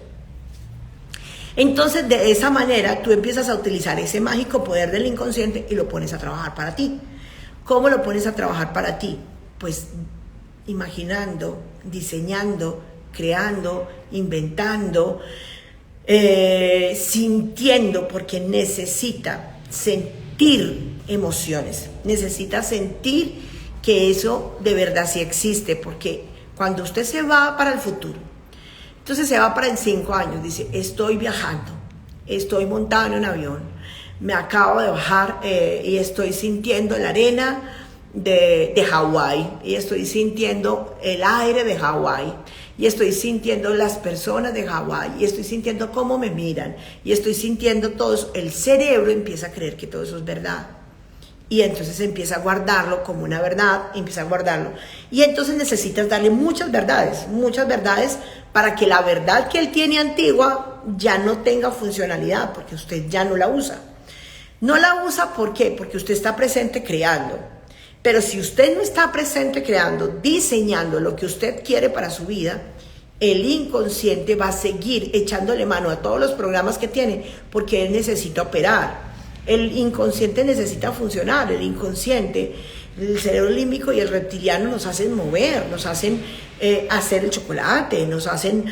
Entonces, de esa manera, tú empiezas a utilizar ese mágico poder del inconsciente y lo pones a trabajar para ti. ¿Cómo lo pones a trabajar para ti? Pues imaginando, diseñando, creando, inventando, sintiendo, porque necesita sentir emociones, necesita sentir que eso de verdad sí existe, porque cuando usted se va para el futuro, entonces se va para en 5 años, dice, estoy viajando, estoy montado en un avión, me acabo de bajar y estoy sintiendo la arena de Hawái, y estoy sintiendo el aire de Hawái, y estoy sintiendo las personas de Hawái, y estoy sintiendo cómo me miran, y estoy sintiendo todo eso. El cerebro empieza a creer que todo eso es verdad, y entonces empieza a guardarlo como una verdad, empieza a guardarlo, y entonces necesitas darle muchas verdades para que la verdad que él tiene antigua ya no tenga funcionalidad, porque usted ya no la usa. No la usa, ¿por qué? Porque usted está presente creando. Pero si usted no está presente creando, diseñando lo que usted quiere para su vida, el inconsciente va a seguir echándole mano a todos los programas que tiene, porque él necesita operar. El inconsciente necesita funcionar. El inconsciente, el cerebro límbico y el reptiliano nos hacen mover, nos hacen hacer el chocolate, nos hacen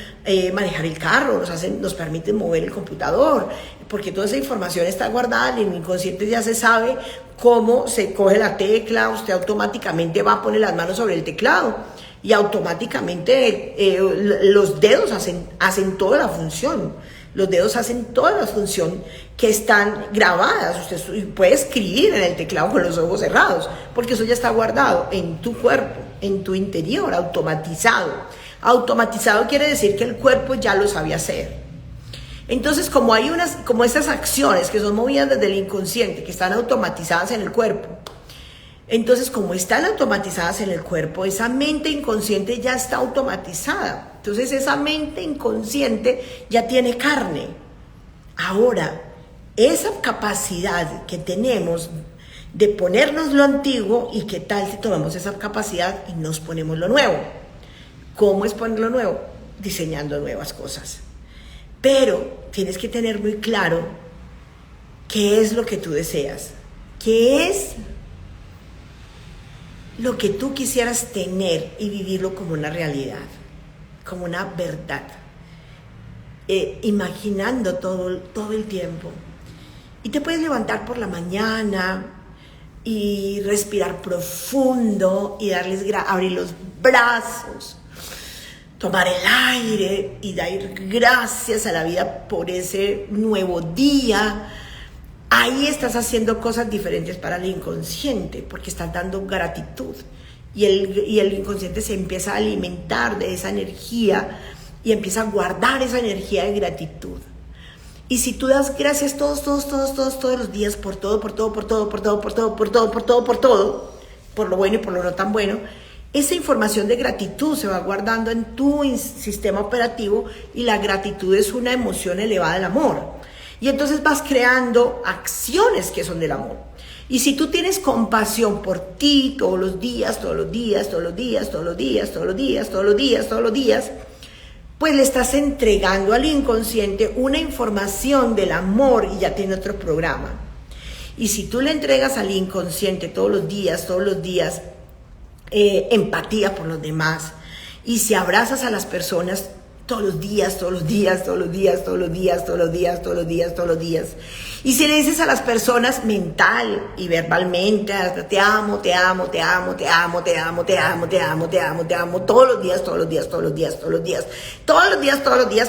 manejar el carro, nos permiten mover el computador, porque toda esa información está guardada. En el inconsciente ya se sabe cómo se coge la tecla, usted automáticamente va a poner las manos sobre el teclado y automáticamente los dedos hacen toda la función. Los dedos hacen toda la función que están grabadas. Usted puede escribir en el teclado con los ojos cerrados, porque eso ya está guardado en tu cuerpo, en tu interior, automatizado. Automatizado quiere decir que el cuerpo ya lo sabe hacer. Entonces, como estas acciones que son movidas desde el inconsciente, que están automatizadas en el cuerpo, entonces como están automatizadas en el cuerpo, esa mente inconsciente ya está automatizada. Entonces esa mente inconsciente ya tiene carne. Ahora, esa capacidad que tenemos de ponernos lo antiguo, ¿y qué tal si tomamos esa capacidad y nos ponemos lo nuevo? ¿Cómo es poner lo nuevo? Diseñando nuevas cosas. Pero tienes que tener muy claro qué es lo que tú deseas, qué es lo que tú quisieras tener y vivirlo como una realidad, como una verdad, imaginando todo el tiempo. Y te puedes levantar por la mañana y respirar profundo y abrir los brazos, tomar el aire y dar gracias a la vida por ese nuevo día. Ahí estás haciendo cosas diferentes para el inconsciente, porque estás dando gratitud. Y el inconsciente se empieza a alimentar de esa energía y empieza a guardar esa energía de gratitud. Y si tú das gracias todos los días por todo, por lo bueno y por lo no tan bueno, esa información de gratitud se va guardando en tu sistema operativo, y la gratitud es una emoción elevada del amor. Y entonces vas creando acciones que son del amor. Y si tú tienes compasión por ti todos los días, pues le estás entregando al inconsciente una información del amor y ya tiene otro programa. Y si tú le entregas al inconsciente todos los días, empatía por los demás, y si abrazas a las personas todos los días, y si le dices a las personas mental y verbalmente, te amo, todos los días,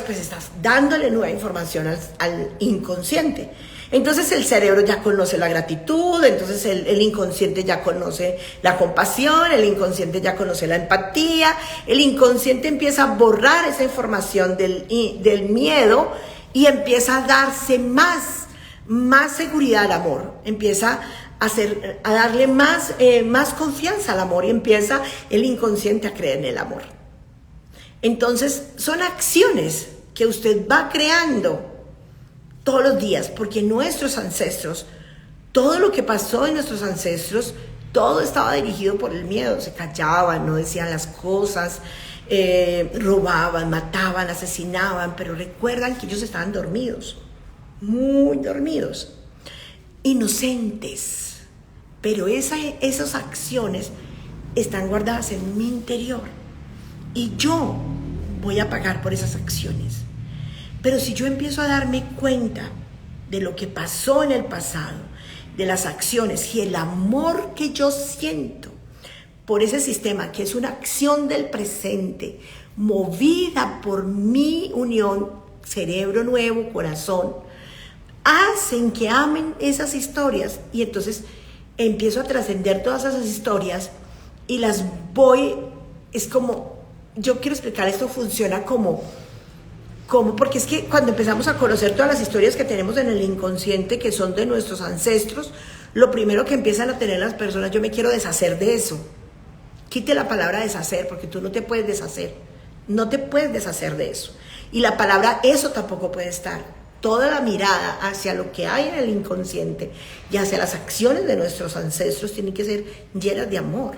pues estás dándole nueva información al inconsciente. Entonces el cerebro ya conoce la gratitud, entonces el inconsciente ya conoce la compasión, el inconsciente ya conoce la empatía, el inconsciente empieza a borrar esa información del miedo y empieza a darse más seguridad al amor, empieza a darle más confianza al amor, y empieza el inconsciente a creer en el amor. Entonces son acciones que usted va creando todos los días, porque nuestros ancestros, todo lo que pasó en nuestros ancestros todo estaba dirigido por el miedo. Se callaban, no decían las cosas, robaban, mataban, asesinaban, pero recuerdan que ellos estaban dormidos, muy dormidos, inocentes, pero esas acciones están guardadas en mi interior y yo voy a pagar por esas acciones. Pero si yo empiezo a darme cuenta de lo que pasó en el pasado, de las acciones y el amor que yo siento por ese sistema, que es una acción del presente, movida por mi unión, cerebro nuevo, corazón, hacen que amen esas historias y entonces empiezo a trascender todas esas historias y las voy, es como, yo quiero explicar, esto funciona como, porque es que cuando empezamos a conocer todas las historias que tenemos en el inconsciente, que son de nuestros ancestros, lo primero que empiezan a tener las personas, yo me quiero deshacer de eso. Quite la palabra deshacer, porque tú no te puedes deshacer, no te puedes deshacer de eso. Y la palabra eso tampoco puede estar. Toda la mirada hacia lo que hay en el inconsciente y hacia las acciones de nuestros ancestros tienen que ser llenas de amor.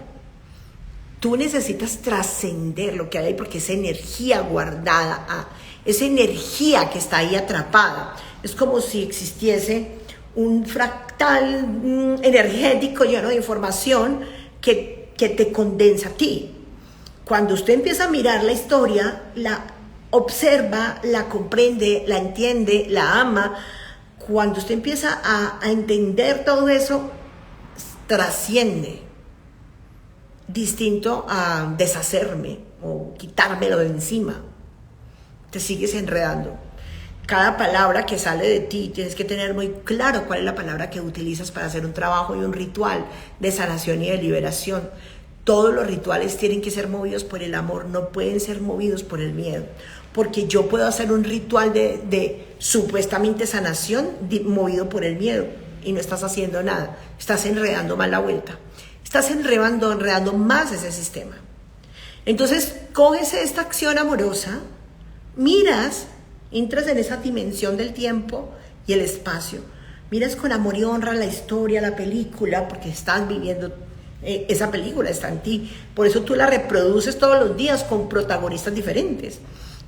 Tú necesitas trascender lo que hay porque esa energía guardada, esa energía que está ahí atrapada, es como si existiese un fractal energético lleno de información que te condensa a ti. Cuando usted empieza a mirar la historia, la observa, la comprende, la entiende, la ama, cuando usted empieza a entender todo eso, trasciende. Distinto a deshacerme o quitármelo de encima. Te sigues enredando. Cada palabra que sale de ti tienes que tener muy claro cuál es la palabra que utilizas para hacer un trabajo y un ritual de sanación y de liberación. Todos los rituales tienen que ser movidos por el amor, no pueden ser movidos por el miedo. Porque yo puedo hacer un ritual de supuestamente sanación movido por el miedo y no estás haciendo nada, estás enredando más la vuelta. Estás enredando más ese sistema. Entonces, coges esta acción amorosa, miras, entras en esa dimensión del tiempo y el espacio. Miras con amor y honra la historia, la película, porque estás viviendo, esa película está en ti. Por eso tú la reproduces todos los días con protagonistas diferentes.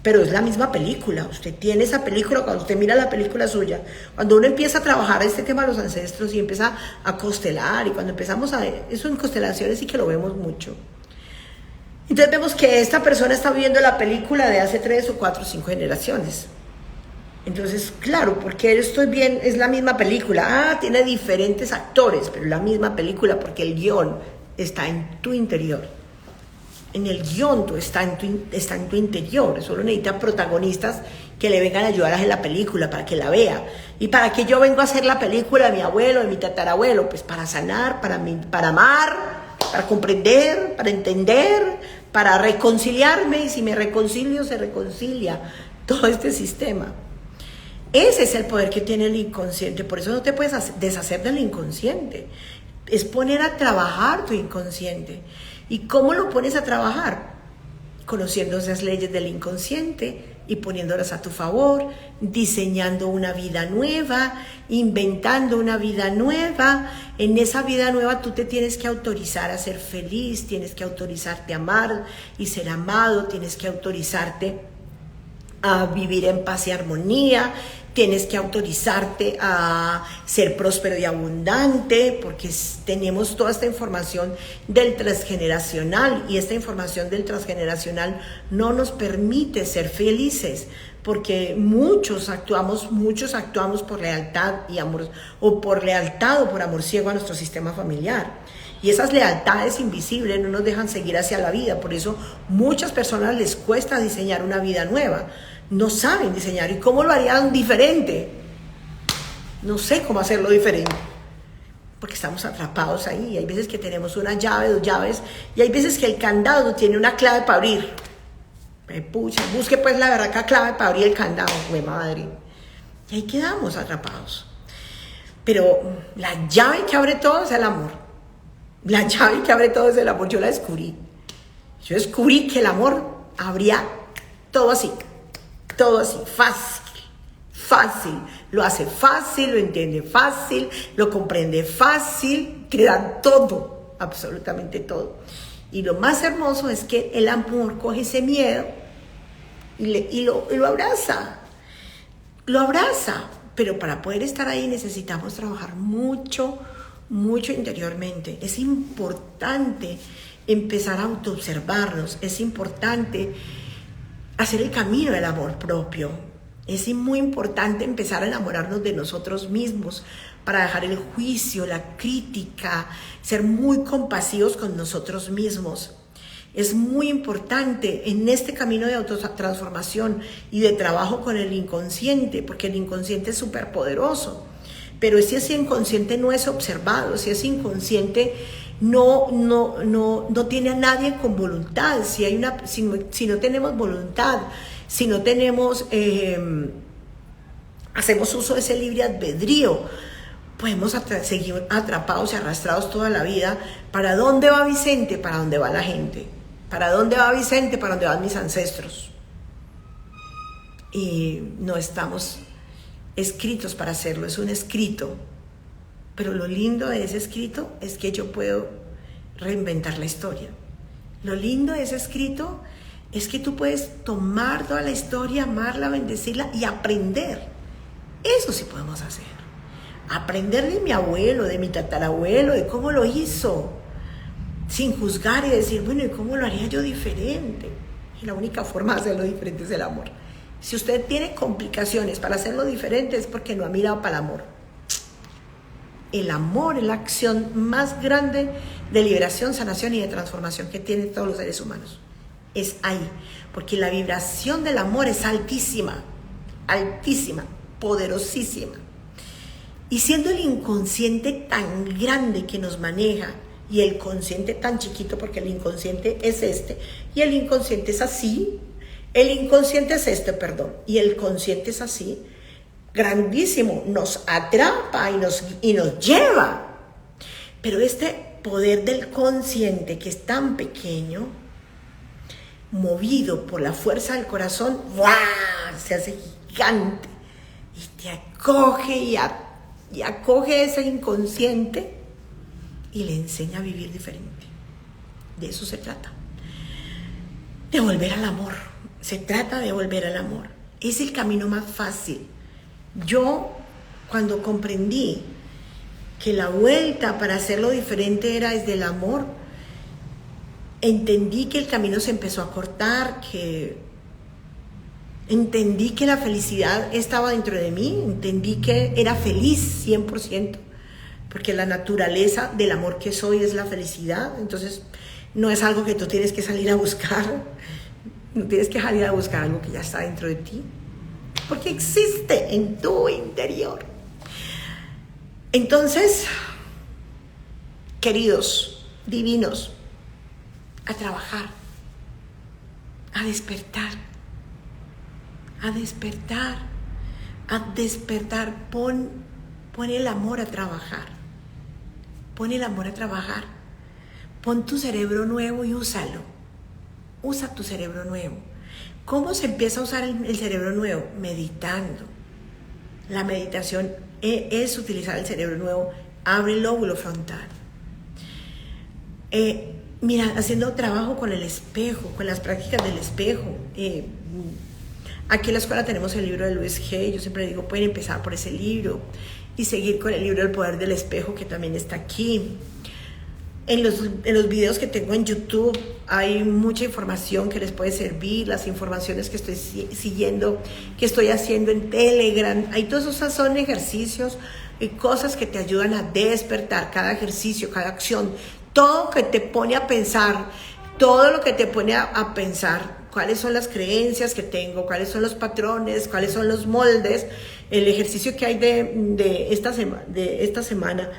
Pero es la misma película, usted tiene esa película, cuando usted mira la película suya, cuando uno empieza a trabajar este tema de los ancestros y empieza a constelar, y cuando empezamos a ver, eso en constelaciones sí que lo vemos mucho. Entonces vemos que esta persona está viviendo la película de hace 3 o 4 o 5 generaciones. Entonces, claro, porque estoy bien, es la misma película, tiene diferentes actores, pero la misma película porque el guión está en tu interior. En el guión está en tu interior, solo necesita protagonistas que le vengan a ayudar a hacer la película para que la vea. ¿Y para qué yo vengo a hacer la película de mi abuelo, de mi tatarabuelo? Pues para sanar, para amar, para comprender, para entender, para reconciliarme, y si me reconcilio, se reconcilia todo este sistema. Ese es el poder que tiene el inconsciente, por eso no te puedes deshacer del inconsciente, es poner a trabajar tu inconsciente. ¿Y cómo lo pones a trabajar? Conociendo esas leyes del inconsciente y poniéndolas a tu favor, diseñando una vida nueva, inventando una vida nueva. En esa vida nueva tú te tienes que autorizar a ser feliz, tienes que autorizarte a amar y ser amado, tienes que autorizarte a vivir en paz y armonía, tienes que autorizarte a ser próspero y abundante, porque tenemos toda esta información del transgeneracional, y esta información del transgeneracional no nos permite ser felices, porque muchos actuamos por lealtad y amor, o por lealtad o por amor ciego a nuestro sistema familiar. Y esas lealtades invisibles no nos dejan seguir hacia la vida. Por eso muchas personas les cuesta diseñar una vida nueva. No saben diseñar. ¿Y cómo lo harían diferente? No sé cómo hacerlo diferente. Porque estamos atrapados ahí. Y hay veces que tenemos una llave, 2 llaves. Y hay veces que el candado tiene una clave para abrir. Pucha, busque pues la verdad clave para abrir el candado. ¡Güey, madre! Y ahí quedamos atrapados. Pero la llave que abre todo es el amor. La llave que abre todo es el amor. Yo la descubrí. Yo descubrí que el amor abría todo así, fácil. Lo hace fácil, lo entiende fácil, lo comprende fácil, te da todo. absolutamente todo. Y lo más hermoso es que el amor coge ese miedo y lo abraza. Lo abraza. Pero para poder estar ahí necesitamos trabajar mucho, mucho interiormente. Es importante empezar a autoobservarnos. Es importante hacer el camino del amor propio. Es muy importante empezar a enamorarnos de nosotros mismos para dejar el juicio, la crítica, ser muy compasivos con nosotros mismos. Es muy importante en este camino de autotransformación y de trabajo con el inconsciente, porque el inconsciente es súper poderoso. Pero si ese inconsciente no es observado, si ese inconsciente no tiene a nadie con voluntad, si no tenemos voluntad, si no tenemos, hacemos uso de ese libre albedrío, podemos seguir atrapados y arrastrados toda la vida. ¿Para dónde va Vicente? ¿Para dónde va la gente? ¿Para dónde va Vicente? ¿Para dónde van mis ancestros? Y no estamos escritos para hacerlo, es un escrito. Pero lo lindo de ese escrito es que yo puedo reinventar la historia. Lo lindo de ese escrito es que tú puedes tomar toda la historia, amarla, bendecirla y aprender. Eso sí podemos hacer. Aprender de mi abuelo, de mi tatarabuelo, de cómo lo hizo, sin juzgar y decir, bueno, ¿y cómo lo haría yo diferente? Y la única forma de hacerlo diferente es el amor. Si usted tiene complicaciones para hacerlo diferente es porque no ha mirado para el amor. El amor es la acción más grande de liberación, sanación y de transformación que tienen todos los seres humanos. Es ahí, porque la vibración del amor es altísima, altísima, poderosísima. Y siendo el inconsciente tan grande que nos maneja y el consciente tan chiquito, porque el inconsciente es este y el inconsciente es así, el inconsciente es este, perdón, y el consciente es así, grandísimo, nos atrapa y nos lleva. Pero este poder del consciente que es tan pequeño, movido por la fuerza del corazón, ¡guau!, se hace gigante y te acoge y acoge ese inconsciente y le enseña a vivir diferente. De eso se trata. De volver al amor. Se trata de volver al amor. Es el camino más fácil. Yo, cuando comprendí que la vuelta para hacerlo diferente era desde el amor, entendí que el camino se empezó a cortar, que entendí que la felicidad estaba dentro de mí, entendí que era feliz 100%, porque la naturaleza del amor que soy es la felicidad. Entonces no es algo que tú tienes que salir a buscar, no tienes que salir a buscar algo que ya está dentro de ti, porque existe en tu interior. Entonces, queridos, divinos, a trabajar, a despertar, a despertar, a despertar. Pon el amor a trabajar, pon el amor a trabajar, pon tu cerebro nuevo y úsalo, usa tu cerebro nuevo. ¿Cómo se empieza a usar el cerebro nuevo? Meditando. La meditación es utilizar el cerebro nuevo, abre el lóbulo frontal. Mira, haciendo trabajo con el espejo, con las prácticas del espejo. Aquí en la escuela tenemos el libro de Luis Hay. Yo siempre digo, pueden empezar por ese libro y seguir con el libro El Poder del Espejo, que también está aquí. En los videos que tengo en YouTube hay mucha información que les puede servir, las informaciones que estoy siguiendo, que estoy haciendo en Telegram. Ahí todos esos son ejercicios y cosas que te ayudan a despertar, cada ejercicio, cada acción, todo que te pone a pensar, todo lo que te pone a pensar, cuáles son las creencias que tengo, cuáles son los patrones, cuáles son los moldes. El ejercicio que hay de esta semana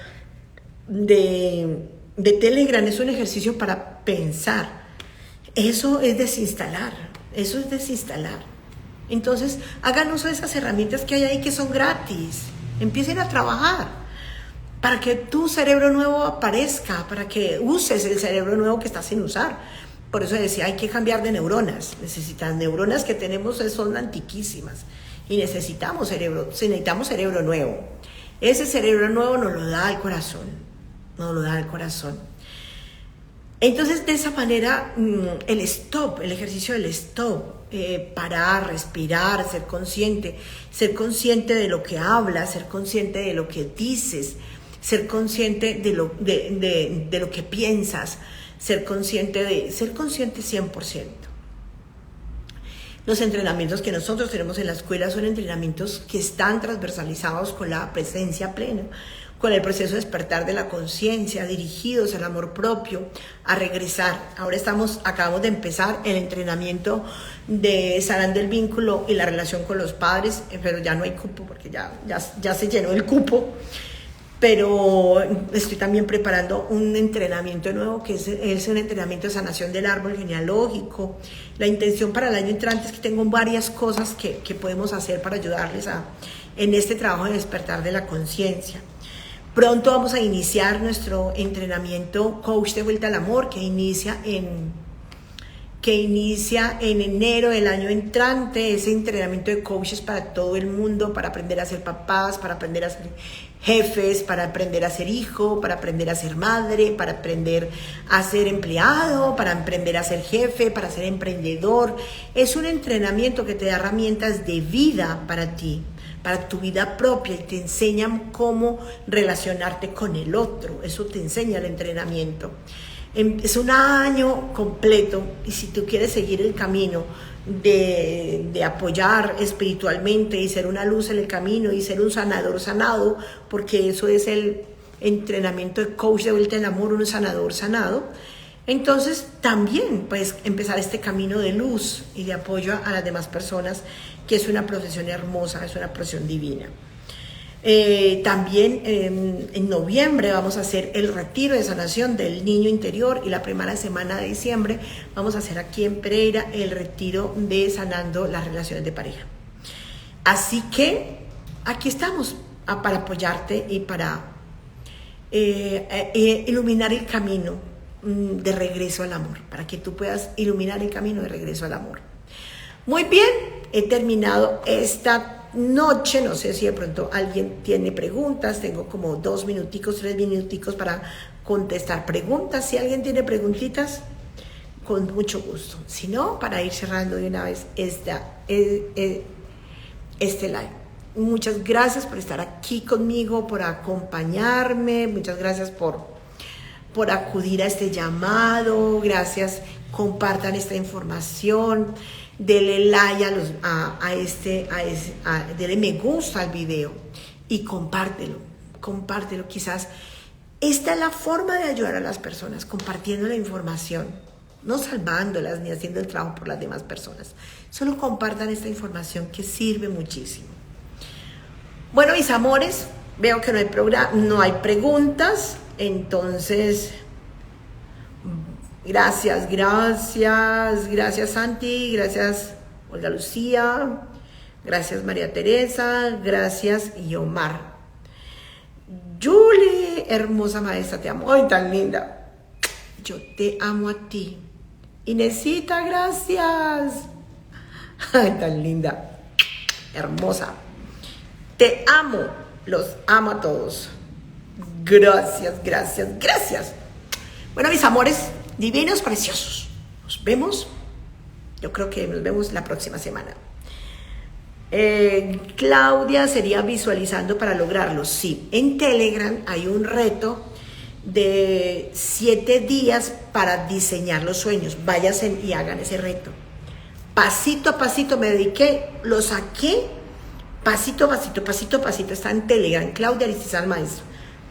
de Telegram es un ejercicio para pensar. Eso es desinstalar, eso es desinstalar. Entonces, hagan uso de esas herramientas que hay ahí que son gratis. Empiecen a trabajar para que tu cerebro nuevo aparezca, para que uses el cerebro nuevo que estás sin usar. Por eso decía, hay que cambiar de neuronas. Necesitan neuronas que tenemos, son antiquísimas. Y necesitamos cerebro nuevo. Ese cerebro nuevo nos lo da el corazón. Nos lo da el corazón. Entonces, de esa manera, el stop, el ejercicio del stop, parar, respirar, ser consciente de lo que hablas, ser consciente de lo que dices, ser consciente de lo que piensas, ser consciente 100%. Los entrenamientos que nosotros tenemos en la escuela son entrenamientos que están transversalizados con la presencia plena, con el proceso de despertar de la conciencia, dirigidos al amor propio, a regresar. Ahora acabamos de empezar el entrenamiento de sanando el vínculo y la relación con los padres, pero ya no hay cupo porque ya se llenó el cupo. Pero estoy también preparando un entrenamiento nuevo que es un entrenamiento de sanación del árbol genealógico. La intención para el año entrante es que tengo varias cosas que podemos hacer para ayudarles en este trabajo de despertar de la conciencia. Pronto vamos a iniciar nuestro entrenamiento Coach de Vuelta al Amor, que inicia en enero del año entrante. Ese entrenamiento de coaches para todo el mundo, para aprender a ser papás, para aprender a ser jefes, para aprender a ser hijo, para aprender a ser madre, para aprender a ser empleado, para aprender a ser jefe, para ser emprendedor. Es un entrenamiento que te da herramientas de vida para ti, para tu vida propia, y te enseñan cómo relacionarte con el otro. Eso te enseña el entrenamiento. Es un año completo, y si tú quieres seguir el camino de apoyar espiritualmente y ser una luz en el camino y ser un sanador sanado, porque eso es el entrenamiento de coach de vuelta al amor, un sanador sanado, entonces también puedes empezar este camino de luz y de apoyo a las demás personas, que es una profesión hermosa, es una profesión divina. También en noviembre vamos a hacer el retiro de sanación del niño interior, y la primera semana de diciembre vamos a hacer aquí en Pereira el retiro de sanando las relaciones de pareja. Así que aquí estamos para apoyarte y para iluminar el camino de regreso al amor, para que tú puedas iluminar el camino de regreso al amor. Muy bien, he terminado esta noche. No sé si de pronto alguien tiene preguntas. Tengo como 2 minuticos, 3 minuticos para contestar preguntas. Si alguien tiene preguntitas, con mucho gusto. Si no, para ir cerrando de una vez este live. Muchas gracias por estar aquí conmigo, por acompañarme. Muchas gracias por acudir a este llamado. Gracias. Compartan esta información. Dele like dele me gusta al video y compártelo. Quizás esta es la forma de ayudar a las personas, compartiendo la información, no salvándolas ni haciendo el trabajo por las demás personas. Solo compartan esta información, que sirve muchísimo. Bueno, mis amores, veo que no hay preguntas, entonces gracias Santi, gracias Olga Lucía, gracias María Teresa, gracias Yomar. Julie, hermosa maestra, te amo. Ay, tan linda. Yo te amo a ti. Inesita, gracias. Ay, tan linda, hermosa. Te amo, los amo a todos. Gracias. Bueno, mis amores divinos, preciosos, nos vemos. Yo creo que nos vemos la próxima semana. Claudia, ¿sería visualizando para lograrlo? Sí, en Telegram hay un reto de 7 días para diseñar los sueños. Váyanse y hagan ese reto. Pasito a pasito me dediqué, lo saqué, pasito a pasito. Está en Telegram, Claudia Aristizábal Maestro.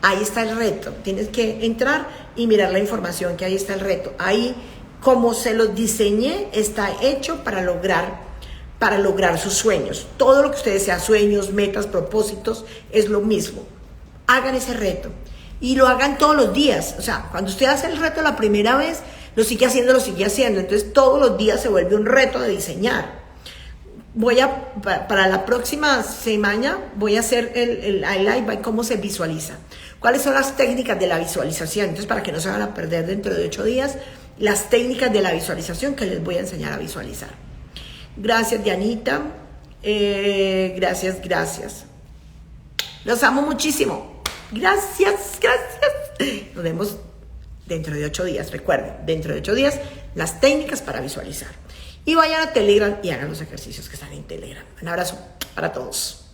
Ahí está el reto. Tienes que entrar y mirar la información, que ahí está el reto. Ahí, como se los diseñé, está hecho para lograr sus sueños. Todo lo que ustedes sean, sueños, metas, propósitos, es lo mismo. Hagan ese reto y lo hagan todos los días. O sea, cuando usted hace el reto la primera vez, lo sigue haciendo. Entonces todos los días se vuelve un reto de diseñar. Para la próxima semana voy a hacer el live, cómo se visualiza. ¿Cuáles son las técnicas de la visualización? Entonces, para que no se van a perder dentro de 8 días, las técnicas de la visualización que les voy a enseñar a visualizar. Gracias, Dianita. Gracias. Los amo muchísimo. Gracias. Nos vemos dentro de 8 días. Recuerden, dentro de 8 días, las técnicas para visualizar. Y vayan a Telegram y hagan los ejercicios que están en Telegram. Un abrazo para todos.